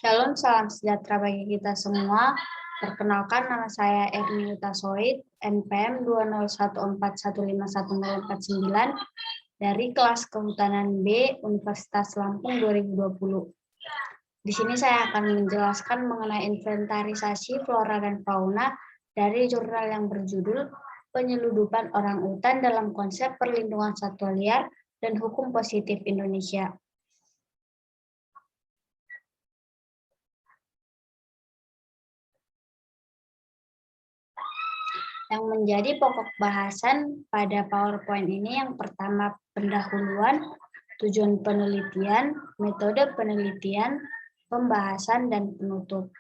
Shalom, salam sejahtera bagi kita semua. Perkenalkan, nama saya Erni Utasoid, NPM 201415149 dari kelas Kehutanan B Universitas Lampung 2020. Di sini saya akan menjelaskan mengenai inventarisasi flora dan fauna dari jurnal yang berjudul Penyeludupan Orangutan dalam Konsep Perlindungan Satwa Liar dan Hukum Positif Indonesia. Yang menjadi pokok bahasan pada PowerPoint ini yang pertama pendahuluan, tujuan penelitian, metode penelitian, pembahasan, dan penutup.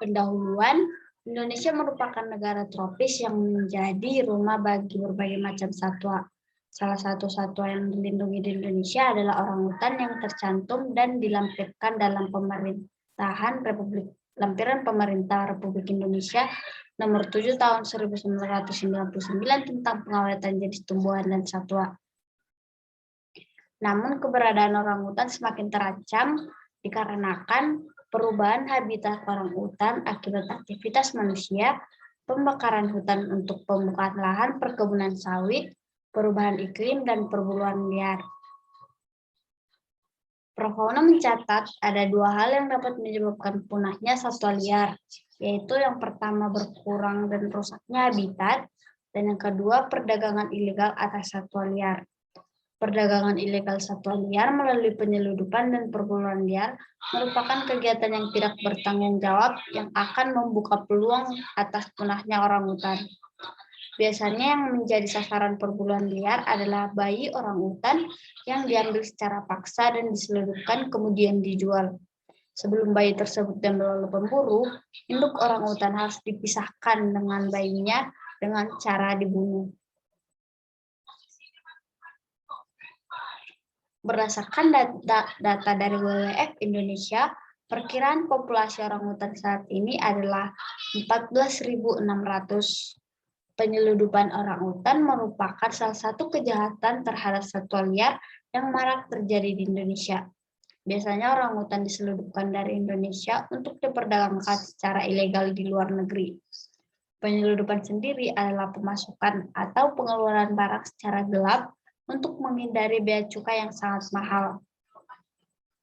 Pendahuluan, Indonesia merupakan negara tropis yang menjadi rumah bagi berbagai macam satwa. Salah satu satwa yang dilindungi di Indonesia adalah orangutan yang tercantum dan dilampirkan dalam Lampiran Pemerintah Republik Indonesia Nomor 7 Tahun 1999 tentang pengawetan jenis tumbuhan dan satwa. Namun keberadaan orangutan semakin terancam dikarenakan perubahan habitat orangutan akibat aktivitas manusia, pembakaran hutan untuk pembukaan lahan perkebunan sawit, perubahan iklim, dan perburuan liar. Profauna mencatat ada dua hal yang dapat menyebabkan punahnya satwa liar, yaitu yang pertama berkurang dan rusaknya habitat, dan yang kedua perdagangan ilegal atas satwa liar. Perdagangan ilegal satwa liar melalui penyeludupan dan perburuan liar merupakan kegiatan yang tidak bertanggung jawab yang akan membuka peluang atas punahnya orangutan. Biasanya yang menjadi sasaran perburuan liar adalah bayi orangutan yang diambil secara paksa dan diseludupkan kemudian dijual. Sebelum bayi tersebut diambil oleh pemburu, induk orangutan harus dipisahkan dengan bayinya dengan cara dibunuh. Berdasarkan data dari WWF Indonesia, perkiraan populasi orangutan saat ini adalah 14.600. Penyeludupan orangutan merupakan salah satu kejahatan terhadap satwa liar yang marak terjadi di Indonesia. Biasanya orangutan diseludupkan dari Indonesia untuk diperdagangkan secara ilegal di luar negeri. Penyeludupan sendiri adalah pemasukan atau pengeluaran barang secara gelap untuk menghindari bea cukai yang sangat mahal.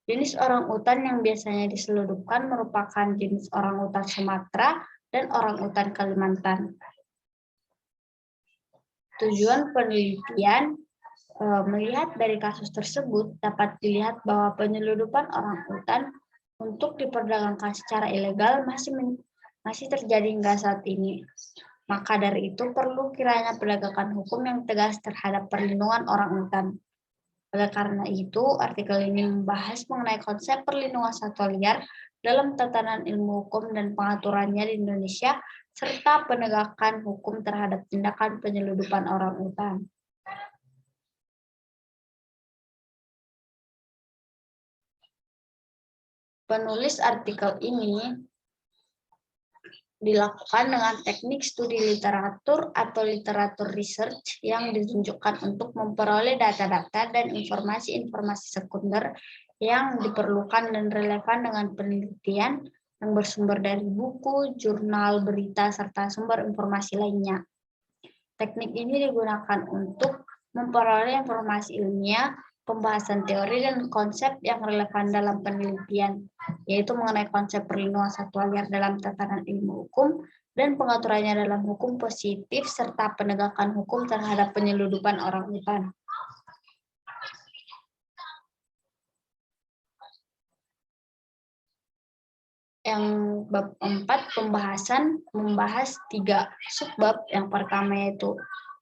Jenis orangutan yang biasanya diseludupkan merupakan jenis orangutan Sumatera dan orangutan Kalimantan. Tujuan penelitian melihat dari kasus tersebut dapat dilihat bahwa penyeludupan orangutan untuk diperdagangkan secara ilegal masih terjadi hingga saat ini. Maka dari itu perlu kiranya penegakan hukum yang tegas terhadap perlindungan orangutan. Oleh karena itu, artikel ini membahas mengenai konsep perlindungan satwa liar dalam tatanan ilmu hukum dan pengaturannya di Indonesia, serta penegakan hukum terhadap tindakan penyeludupan orangutan. Penulis artikel ini dilakukan dengan teknik studi literatur atau literatur research yang ditunjukkan untuk memperoleh data-data dan informasi-informasi sekunder yang diperlukan dan relevan dengan penelitian yang bersumber dari buku, jurnal, berita, serta sumber informasi lainnya. Teknik ini digunakan untuk memperoleh informasi ilmiah, pembahasan teori, dan konsep yang relevan dalam penelitian, yaitu mengenai konsep perlindungan satwa liar dalam tatanan ilmu hukum dan pengaturannya dalam hukum positif, serta penegakan hukum terhadap penyeludupan orangutan. Yang bab 4 pembahasan membahas 3 subbab. Yang pertama yaitu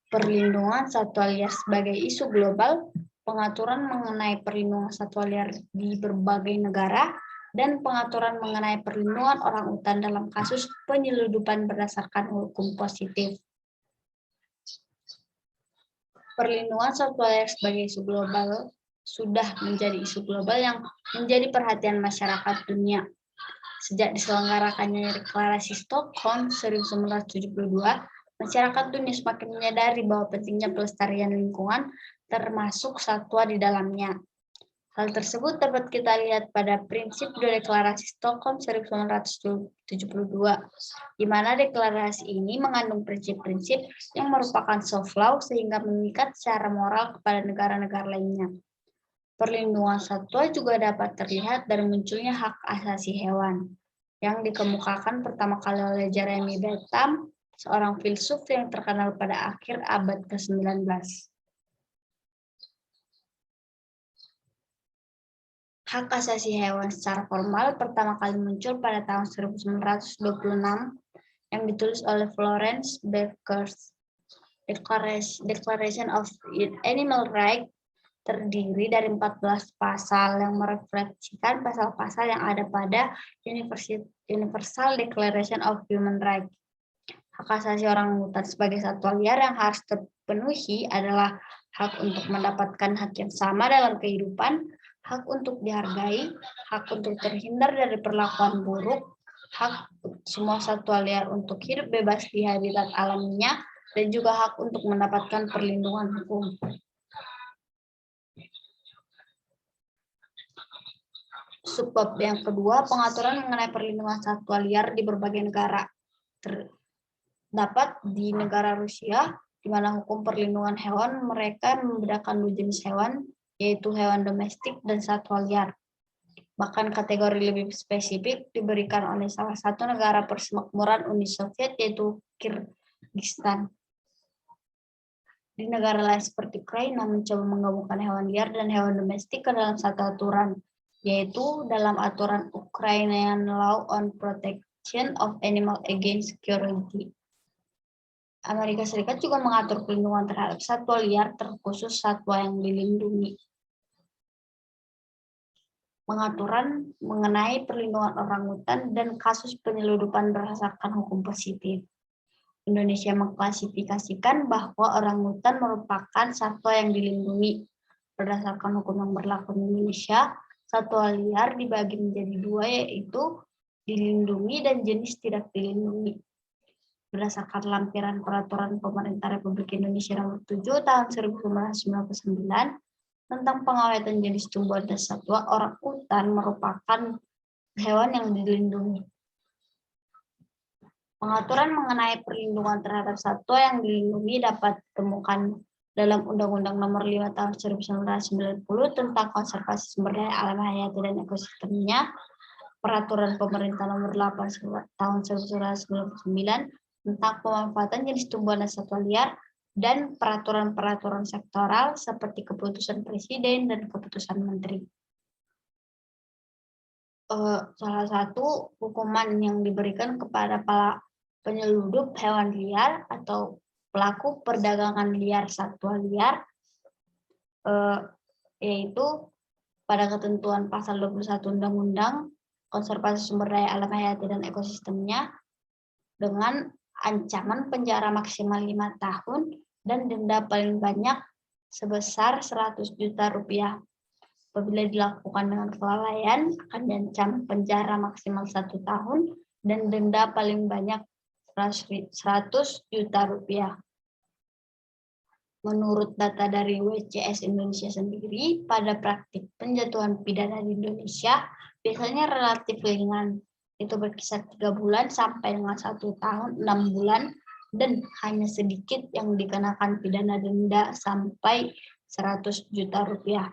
perlindungan satwa liar sebagai isu global, pengaturan mengenai perlindungan satwa liar di berbagai negara, dan pengaturan mengenai perlindungan orangutan dalam kasus penyeludupan berdasarkan hukum positif. Perlindungan satwa liar sebagai isu global sudah menjadi isu global yang menjadi perhatian masyarakat dunia. Sejak diselenggarakannya Deklarasi Stockholm 1972, masyarakat dunia semakin menyadari bahwa pentingnya pelestarian lingkungan, termasuk satwa di dalamnya. Hal tersebut dapat kita lihat pada prinsip Deklarasi Stockholm 1972, di mana deklarasi ini mengandung prinsip-prinsip yang merupakan soft law sehingga mengikat secara moral kepada negara-negara lainnya. Perlindungan satwa juga dapat terlihat dari munculnya hak asasi hewan, yang dikemukakan pertama kali oleh Jeremy Bentham, seorang filsuf yang terkenal pada akhir abad ke-19. Hak asasi hewan secara formal pertama kali muncul pada tahun 1926 yang ditulis oleh Florence Baker. Declaration of Animal Rights terdiri dari 14 pasal yang merefleksikan pasal-pasal yang ada pada Universal Declaration of Human Rights. Hak asasi orang hutan sebagai satwa liar yang harus terpenuhi adalah hak untuk mendapatkan hak yang sama dalam kehidupan, hak untuk dihargai, hak untuk terhindar dari perlakuan buruk, hak semua satwa liar untuk hidup bebas di habitat alaminya, dan juga hak untuk mendapatkan perlindungan hukum. Subbab yang kedua, pengaturan mengenai perlindungan satwa liar di berbagai negara. Terdapat di negara Rusia, di mana hukum perlindungan hewan mereka membedakan dua jenis hewan, yaitu hewan domestik dan satwa liar. Bahkan kategori lebih spesifik diberikan oleh salah satu negara persemakmuran Uni Soviet, yaitu Kyrgyzstan. Di negara lain seperti Ukraina mencoba menggabungkan hewan liar dan hewan domestik ke dalam satu aturan, yaitu dalam aturan Ukrainian Law on Protection of Animals Against Cruelty. Amerika Serikat juga mengatur perlindungan terhadap satwa liar, terkhusus satwa yang dilindungi. Pengaturan mengenai perlindungan orangutan dan kasus penyeludupan berdasarkan hukum positif. Indonesia mengklasifikasikan bahwa orangutan merupakan satwa yang dilindungi. Berdasarkan hukum yang berlaku di Indonesia, satwa liar dibagi menjadi dua, yaitu dilindungi dan jenis tidak dilindungi. Berdasarkan lampiran Peraturan Pemerintah Republik Indonesia Nomor 7 Tahun 1999 tentang pengawetan jenis tumbuhan dan satwa, orangutan merupakan hewan yang dilindungi. Pengaturan mengenai perlindungan terhadap satwa yang dilindungi dapat ditemukan dalam Undang-Undang Nomor 5 Tahun 1990 tentang konservasi sumber daya alam hayati dan ekosistemnya, Peraturan Pemerintah Nomor 8 Tahun 1999 tentang pemanfaatan jenis tumbuhan dan satwa liar, dan peraturan-peraturan sektoral seperti keputusan Presiden dan keputusan Menteri. Salah satu hukuman yang diberikan kepada para penyeludup hewan liar atau pelaku perdagangan liar satwa liar, yaitu pada ketentuan pasal 21 Undang-Undang Konservasi Sumber Daya Alam Hayati dan Ekosistemnya, dengan ancaman penjara maksimal 5 tahun dan denda paling banyak sebesar 100 juta rupiah. Apabila dilakukan dengan kelalaian, akan diancam penjara maksimal 1 tahun dan denda paling banyak 100 juta rupiah. Menurut data dari WCS Indonesia sendiri, pada praktik penjatuhan pidana di Indonesia biasanya relatif ringan, itu berkisar 3 bulan sampai dengan 1 tahun 6 bulan, dan hanya sedikit yang dikenakan pidana denda sampai 100 juta rupiah.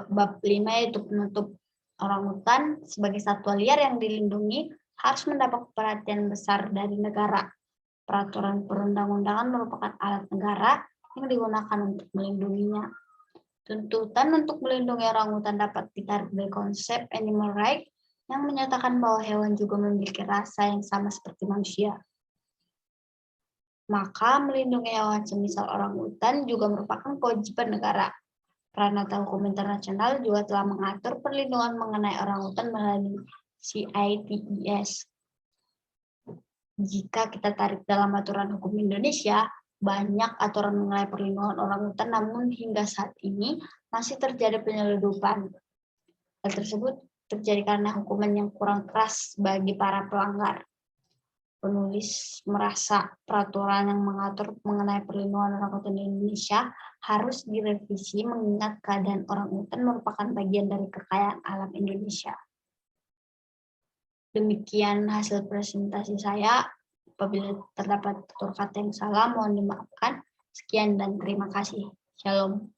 Bab 5 yaitu penutup orangutan sebagai satwa liar yang dilindungi harus mendapat perhatian besar dari negara. Peraturan perundang-undangan merupakan alat negara yang digunakan untuk melindunginya. Tuntutan untuk melindungi orangutan dapat ditarik dari konsep animal right yang menyatakan bahwa hewan juga memiliki rasa yang sama seperti manusia. Maka melindungi hewan semisal orangutan juga merupakan kewajiban negara. Peranata hukum internasional juga telah mengatur perlindungan mengenai orangutan melalui CITES. Jika kita tarik dalam aturan hukum Indonesia, banyak aturan mengenai perlindungan orangutan, namun hingga saat ini masih terjadi penyeludupan. Hal tersebut terjadi karena hukuman yang kurang keras bagi para pelanggar. penulis merasa peraturan yang mengatur mengenai perlindungan orangutan di Indonesia harus direvisi mengingat keadaan orangutan merupakan bagian dari kekayaan alam Indonesia. Demikian hasil presentasi saya. Apabila terdapat tutur kata yang salah, mohon dimaafkan. Sekian dan terima kasih. Shalom.